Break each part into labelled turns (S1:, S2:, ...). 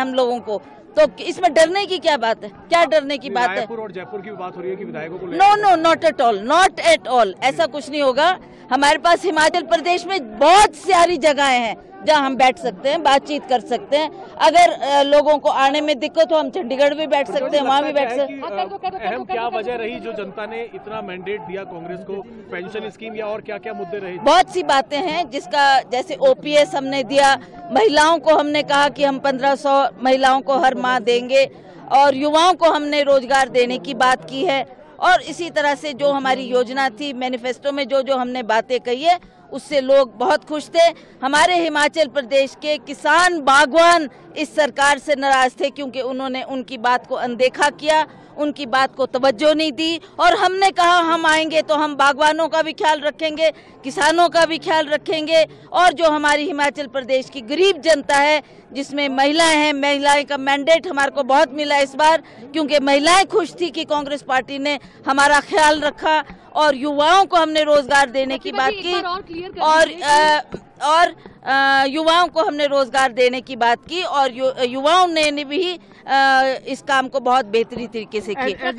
S1: हम लोगों को, तो इसमें डरने की क्या बात है? क्या डरने की बात है?
S2: रायपुर और जयपुर की बात हो रही है कि विधायकों को
S1: no, not at all, not at all, ऐसा कुछ नहीं होगा। हमारे पास हिमाचल प्रदेश में बहुत सारी जगहें हैं जहां हम बैठ सकते हैं, बातचीत कर सकते हैं। अगर लोगों को आने में दिक्कत हो, हम चंडीगढ़ भी बैठ सकते हैं, वहां भी बैठ सकते हैं।
S2: अहम क्या वजह रही जो जनता ने इतना मैंडेट दिया कांग्रेस को? पेंशन स्कीम या और क्या क्या मुद्दे रहे?
S1: बहुत सी बातें हैं, जिसका जैसे ओपीएस हमने दिया, महिलाओं को हमने कहा कि हम 1500 महिलाओं को हर माह देंगे, और युवाओं को हमने रोजगार देने की बात की है। और इसी तरह से जो हमारी योजना थी, मैनिफेस्टो में जो जो हमने बातें कही है, उससे लोग बहुत खुश थे। हमारे हिमाचल प्रदेश के किसान बागवान इस सरकार से नाराज थे, क्योंकि उन्होंने उनकी बात को अनदेखा किया, उनकी बात को तवज्जो नहीं दी। और हमने कहा हम आएंगे तो हम बागवानों का भी ख्याल रखेंगे, किसानों का भी ख्याल रखेंगे, और जो हमारी हिमाचल प्रदेश की गरीब जनता है, जिसमें महिलाएं हैं, महिलाएं का मैंडेट हमारे को बहुत मिला इस बार, क्योंकि महिलाएं खुश थी कि कांग्रेस पार्टी ने हमारा ख्याल रखा। और युवाओं को हमने रोजगार देने की बात की, और युवाओं को हमने रोजगार देने की बात की, और युवाओं ने भी इस काम को बहुत बेहतरीन तरीके से किया।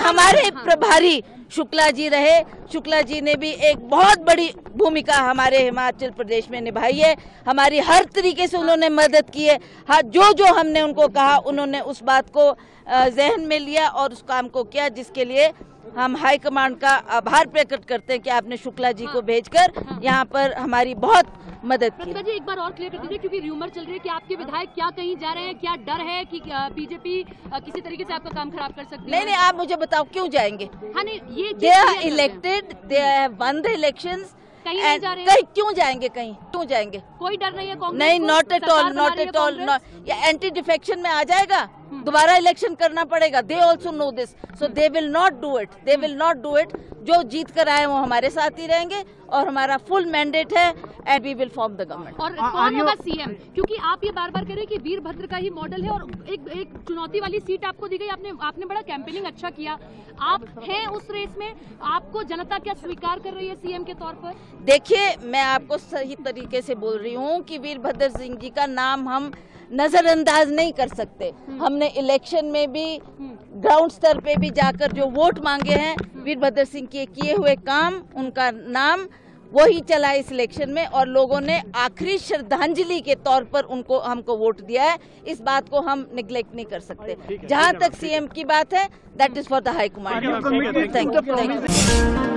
S1: हमारे प्रभारी शुक्ला जी रहे, शुक्ला जी ने भी एक बहुत बड़ी भूमिका हमारे हिमाचल प्रदेश में निभाई है। हमारी हर तरीके से उन्होंने मदद की है। हाँ, जो जो हमने उनको कहा, उन्होंने उस बात को जहन में लिया और उस काम को किया, जिसके लिए हम हाई कमांड का आभार प्रकट करते हैं कि आपने शुक्ला जी को भेजकर यहाँ पर हमारी बहुत मदद की।
S3: जी एक बार और क्लियर कर दीजिए, क्योंकि रूमर चल रही है कि आपके विधायक क्या कहीं जा रहे हैं, क्या डर है कि बीजेपी किसी तरीके से आपका काम खराब कर सकती है?
S1: नहीं, आप मुझे बताओ क्यों जाएंगे?
S3: हाँ, नहीं, ये
S1: they are elected, they have won the elections,
S3: कहीं नहीं जा रहे हैं?
S1: कहीं क्यों जाएंगे? कहीं क्यों जाएंगे?
S3: कोई डर नहीं है कांग्रेस?
S1: नहीं, not at all, not at all. ये एंटी डिफेक्शन में आ जाएगा, दोबारा इलेक्शन करना पड़ेगा। They also know this, so they will not do it, they will not do it. जो जीत कर आए वो हमारे साथ ही रहेंगे, और हमारा फुल मैंडेट है, and we will form the government.
S3: और कौन होगा सीएम? क्योंकि आप ये बार बार कह रहे हैं कि वीरभद्र का ही मॉडल है, और एक चुनौती वाली सीट आपको दी गई। आपने बड़ा कैंपेनिंग अच्छा किया, आप हैं उस रेस में, आपको जनता क्या स्वीकार कर रही है सीएम के तौर पर? देखिए, मैं आपको सही तरीके से बोल रही हूँ कि वीरभद्र सिंह जी का नाम हम नजरअंदाज नहीं कर सकते। हमने इलेक्शन में भी ग्राउंड स्तर पे भी जाकर जो वोट मांगे हैं, वीरभद्र सिंह के किए हुए काम, उनका नाम वही चला इस इलेक्शन में, और लोगों ने आखिरी श्रद्धांजलि के तौर पर हमको वोट दिया है। इस बात को हम निगलेक्ट नहीं कर सकते। जहां तक सीएम की बात है, that is for the high command. Thank you.